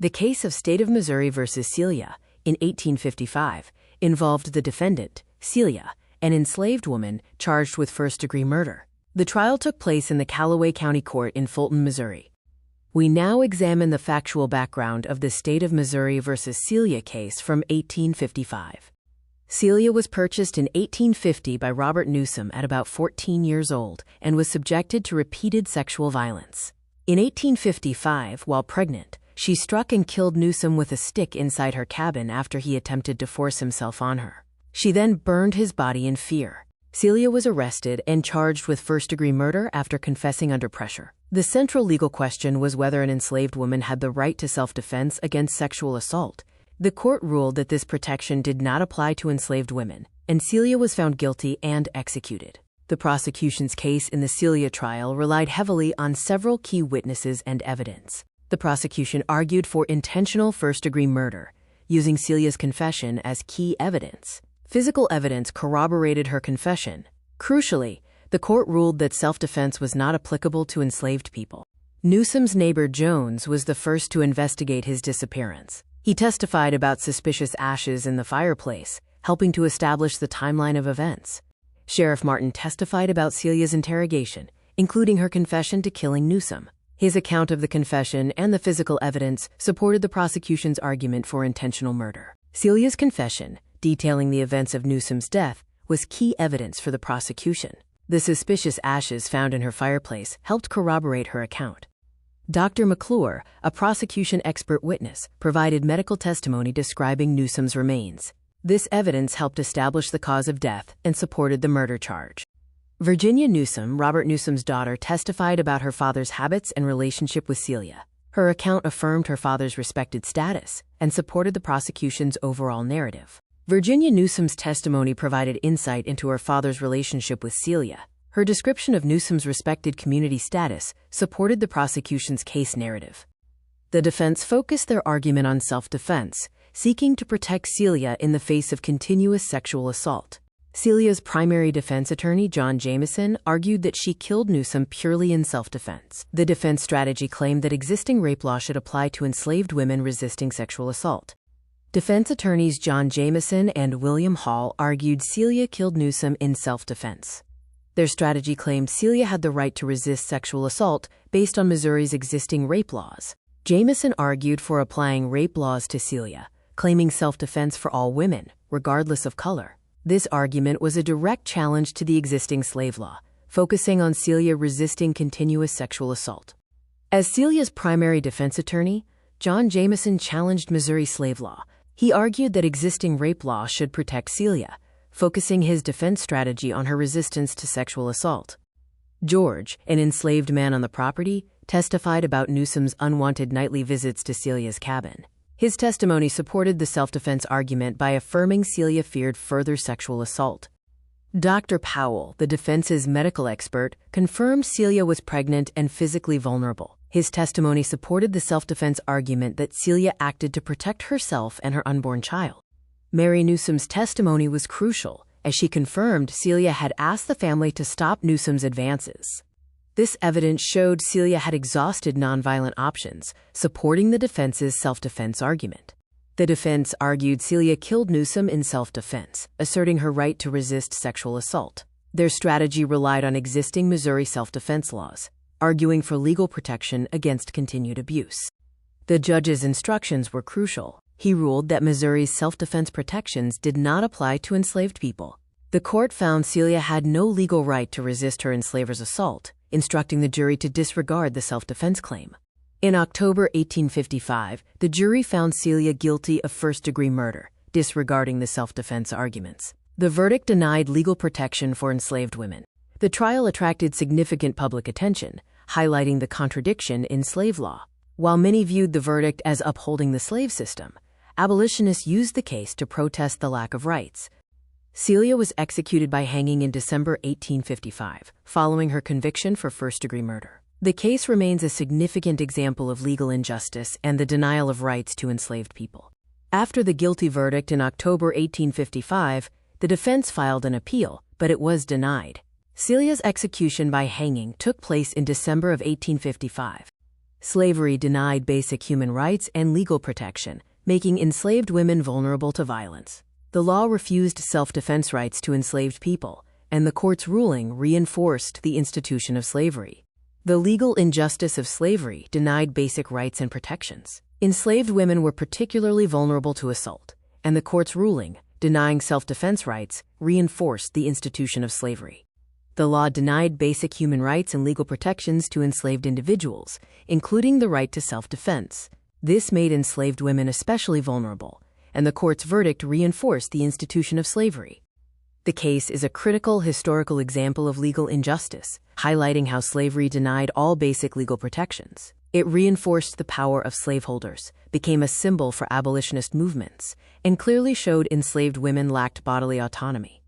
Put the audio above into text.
The case of State of Missouri versus Celia in 1855 involved the defendant, Celia, an enslaved woman charged with first-degree murder. The trial took place in the Callaway County Court in Fulton, Missouri. We now examine the factual background of the State of Missouri versus Cela case from 1855. Celia was purchased in 1850 by Robert Newsom at about 14 years old and was subjected to repeated sexual violence. In 1855, while pregnant, she struck and killed Newsom with a stick inside her cabin after he attempted to force himself on her. She then burned his body in fear. Celia was arrested and charged with first-degree murder after confessing under pressure. The central legal question was whether an enslaved woman had the right to self-defense against sexual assault. The court ruled that this protection did not apply to enslaved women, and Celia was found guilty and executed. The prosecution's case in the Celia trial relied heavily on several key witnesses and evidence. The prosecution argued for intentional first-degree murder, using Celia's confession as key evidence. Physical evidence corroborated her confession. Crucially, the court ruled that self-defense was not applicable to enslaved people. Newsom's neighbor Jones was the first to investigate his disappearance. He testified about suspicious ashes in the fireplace, helping to establish the timeline of events. Sheriff Martin testified about Celia's interrogation, including her confession to killing Newsom. His account of the confession and the physical evidence supported the prosecution's argument for intentional murder. Celia's confession, detailing the events of Newsom's death, was key evidence for the prosecution. The suspicious ashes found in her fireplace helped corroborate her account. Dr. McClure, a prosecution expert witness, provided medical testimony describing Newsom's remains. This evidence helped establish the cause of death and supported the murder charge. Virginia Newsom, Robert Newsom's daughter, testified about her father's habits and relationship with Celia. Her account affirmed her father's respected status and supported the prosecution's overall narrative. Virginia Newsom's testimony provided insight into her father's relationship with Celia. Her description of Newsom's respected community status supported the prosecution's case narrative. The defense focused their argument on self-defense, seeking to protect Celia in the face of continuous sexual assault. Celia's primary defense attorney, John Jameson, argued that she killed Newsom purely in self-defense. The defense strategy claimed that existing rape law should apply to enslaved women resisting sexual assault. Defense attorneys John Jameson and William Hall argued Celia killed Newsom in self-defense. Their strategy claimed Celia had the right to resist sexual assault based on Missouri's existing rape laws. Jameson argued for applying rape laws to Celia, claiming self-defense for all women, regardless of color. This argument was a direct challenge to the existing slave law, focusing on Celia resisting continuous sexual assault. As Celia's primary defense attorney, John Jameson challenged Missouri slave law. He argued that existing rape law should protect Celia, focusing his defense strategy on her resistance to sexual assault. George, an enslaved man on the property, testified about Newsom's unwanted nightly visits to Celia's cabin. His testimony supported the self-defense argument by affirming Celia feared further sexual assault. Dr. Powell, the defense's medical expert, confirmed Celia was pregnant and physically vulnerable. His testimony supported the self-defense argument that Celia acted to protect herself and her unborn child. Mary Newsom's testimony was crucial, as she confirmed Celia had asked the family to stop Newsom's advances. This evidence showed Celia had exhausted nonviolent options, supporting the defense's self-defense argument. The defense argued Celia killed Newsom in self-defense, asserting her right to resist sexual assault. Their strategy relied on existing Missouri self-defense laws, arguing for legal protection against continued abuse. The judge's instructions were crucial. He ruled that Missouri's self-defense protections did not apply to enslaved people. The court found Celia had no legal right to resist her enslaver's assault, instructing the jury to disregard the self-defense claim. In October 1855, the jury found Celia guilty of first-degree murder, disregarding the self-defense arguments. The verdict denied legal protection for enslaved women. The trial attracted significant public attention, highlighting the contradiction in slave law. While many viewed the verdict as upholding the slave system, abolitionists used the case to protest the lack of rights. Celia was executed by hanging in December 1855, following her conviction for first-degree murder. The case remains a significant example of legal injustice and the denial of rights to enslaved people. After the guilty verdict in October 1855, the defense filed an appeal, but it was denied. Celia's execution by hanging took place in December of 1855. Slavery denied basic human rights and legal protection, making enslaved women vulnerable to violence. The law refused self-defense rights to enslaved people, and the court's ruling reinforced the institution of slavery. The legal injustice of slavery denied basic rights and protections. Enslaved women were particularly vulnerable to assault, and the court's ruling, denying self-defense rights, reinforced the institution of slavery. The law denied basic human rights and legal protections to enslaved individuals, including the right to self-defense. This made enslaved women especially vulnerable, and the court's verdict reinforced the institution of slavery. The case is a critical historical example of legal injustice, highlighting how slavery denied all basic legal protections. It reinforced the power of slaveholders, became a symbol for abolitionist movements, and clearly showed enslaved women lacked bodily autonomy.